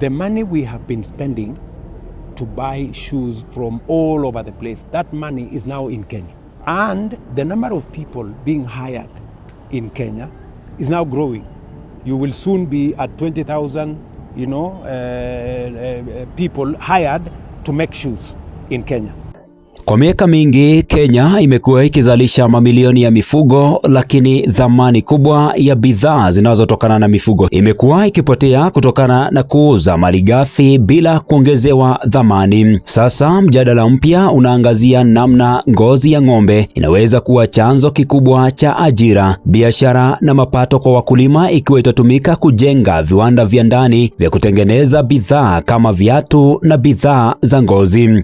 The money we have been spending to buy shoes from all over the place, that money is now in Kenya. And the number of people being hired in Kenya is now growing. You will soon be at 20,000, people hired to make shoes in Kenya. Kwa miaka mingi Kenya imekuwa ikizalisha mamilioni ya mifugo, lakini thamani kubwa ya bidhaa zinazotokana na mifugo imekuwa ikipotea kutokana na kuuza malighafi bila kuongezewa thamani. Sasa mjadala mpya unaangazia namna ngozi ya ng'ombe inaweza kuwa chanzo kikubwa cha ajira, biashara na mapato kwa wakulima, ikiwa itatumika kujenga viwanda vya ndani vya kutengeneza bidhaa kama viatu na bidhaa za ngozi.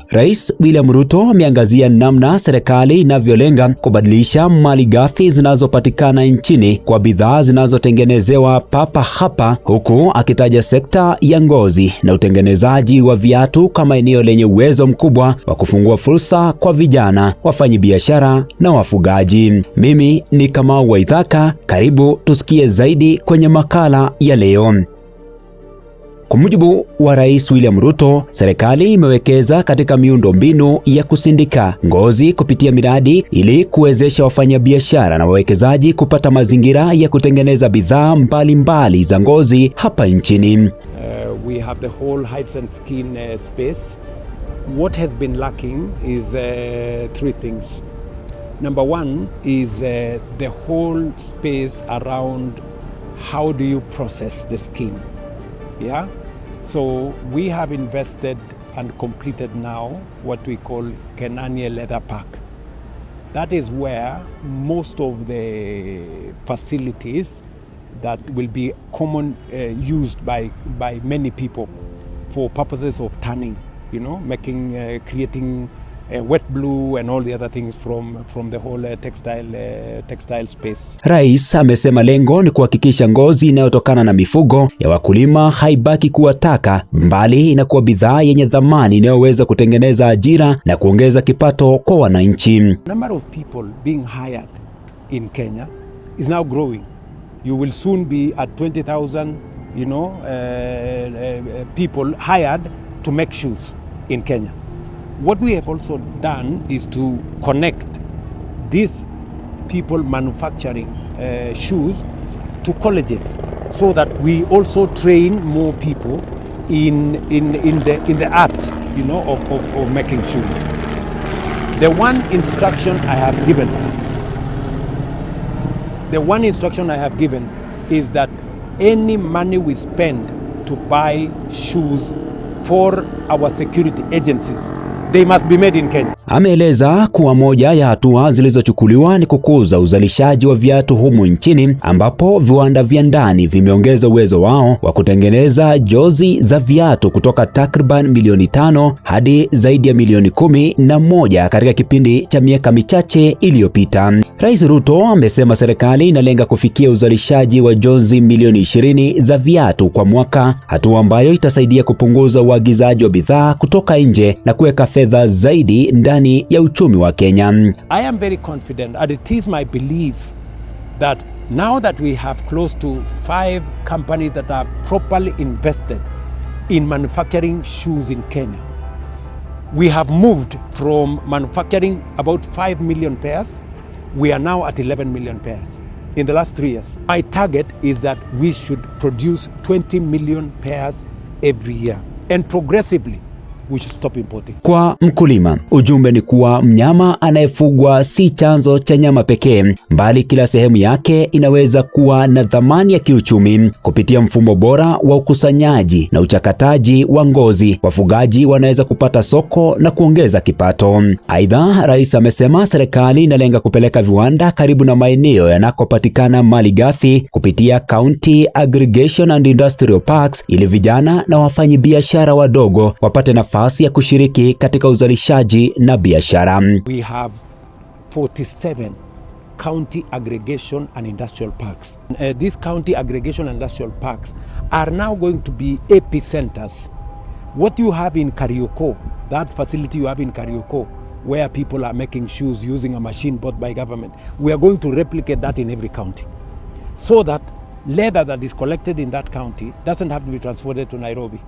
Rais William Ruto ameangazia namna serikali inavyolenga kubadilisha malighafi zinazopatikana nchini kwa bidhaa zinazotengenezewa papa hapa, huku akitaja sekta ya ngozi na utengenezaji wa viatu kama eneo lenye uwezo mkubwa wa kufungua fursa kwa vijana, wafanyabiashara na wafugaji. Mimi ni Kamau Waithaka, karibu tusikie zaidi kwenye makala ya leo. Kwa mujibu wa Rais William Ruto, serikali imewekeza katika miundo mbinu ya kusindika ngozi kupitia miradi ili kuwezesha wafanyabiashara na wawekezaji kupata mazingira ya kutengeneza bidhaa mbalimbali za ngozi hapa nchini. We have the whole hides and skin space. What has been lacking is three things. Number one is the whole space around how do you process the skin. Yeah, so we have invested and completed now what we call Kenania Leather Park. That is where most of the facilities that will be common used by many people for purposes of tanning, making, creating wet blue and all the other things from the whole textile space. Rais amesema lengo ni kuhakikisha ngozi inayotokana na mifugo ya wakulima haibaki kuwa taka, mbali inakuwa bidhaa yenye thamani inayoweza kutengeneza ajira na kuongeza kipato kwa wananchi. Number of people being hired in Kenya is now growing. You will soon be at 20,000, people hired to make shoes in Kenya. What we have also done is to connect these people manufacturing shoes to colleges, so that we also train more people in the art, of making shoes. The one instruction I have given is that any money we spend to buy shoes for our security agencies, they must be made in Kenya. Ameeleza kuwa moja ya hatua zilizochukuliwa ni kukuza uzalishaji wa viatu humu nchini, ambapo viwanda vya ndani vimeongeza uwezo wao wa kutengeneza jozi za viatu kutoka takriban milioni 5 hadi zaidi ya milioni 11 katika kipindi cha miaka michache iliyopita. Rais Ruto amesema serikali inalenga kufikia uzalishaji wa jozi milioni 20 za viatu kwa mwaka, hatua ambayo itasaidia kupunguza uagizaji wa bidhaa kutoka nje na kuweka fedha zaidi ndani ya uchumi wa Kenya. I am very confident, and it is my belief that now that we have close to 5 companies that are properly invested in manufacturing shoes in Kenya, we have moved from manufacturing about 5 million pairs. We are now at 11 million pairs in the last 3 years. My target is that we should produce 20 million pairs every year, and progressively we should stop importing. Kwa mkulima, ujumbe ni kuwa mnyama anayefugwa si chanzo cha nyama pekee, bali kila sehemu yake inaweza kuwa na thamani ya kiuchumi. Kupitia mfumo bora wa ukusanyaji na uchakataji wa ngozi, wafugaji wanaweza kupata soko na kuongeza kipato. Aidha, rais amesema serikali inalenga kupeleka viwanda karibu na maeneo yanakopatikana malighafi kupitia County Aggregation and Industrial Parks, ili vijana na wafanyabiashara wadogo wapate nafasi ya kushiriki katika uzalishaji na biashara. We have 47 county aggregation and industrial parks. These county aggregation and industrial parks are now going to be epicenters. What you have in Karioko, that facility you have in Karioko, where people are making shoes using a machine bought by government, we are going to replicate that in every county, so that leather that is collected in that county doesn't have to be transported to Nairobi.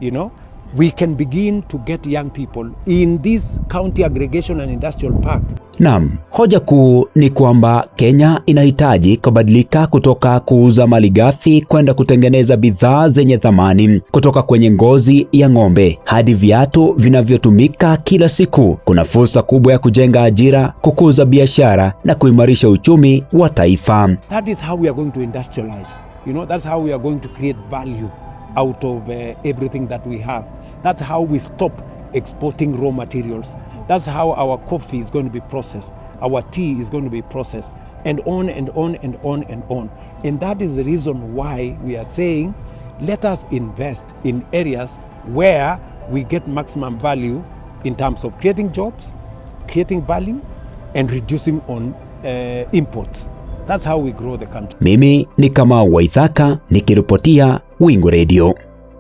You know, we can begin to get young people in this county aggregation and industrial park. Naam, hoja kuu ni kwamba Kenya inahitaji kubadilika kutoka kuuza malighafi kwenda kutengeneza bidhaa zenye thamani, kutoka kwenye ngozi ya ng'ombe hadi viatu vinavyotumika kila siku. Kuna fursa kubwa ya kujenga ajira, kukuza biashara na kuimarisha uchumi wa taifa. That is how we are going to industrialize. You know, that's how we are going to create value out of everything that we have. That's how we stop exporting raw materials. That's how our coffee is going to be processed. Our tea is going to be processed, and on and on and on and on. And that is the reason why we are saying, let us invest in areas where we get maximum value in terms of creating jobs, creating value, and reducing on imports. That's how we grow the country. Mimi ni Kamau Waithaka nikiripotia Wingu Radio.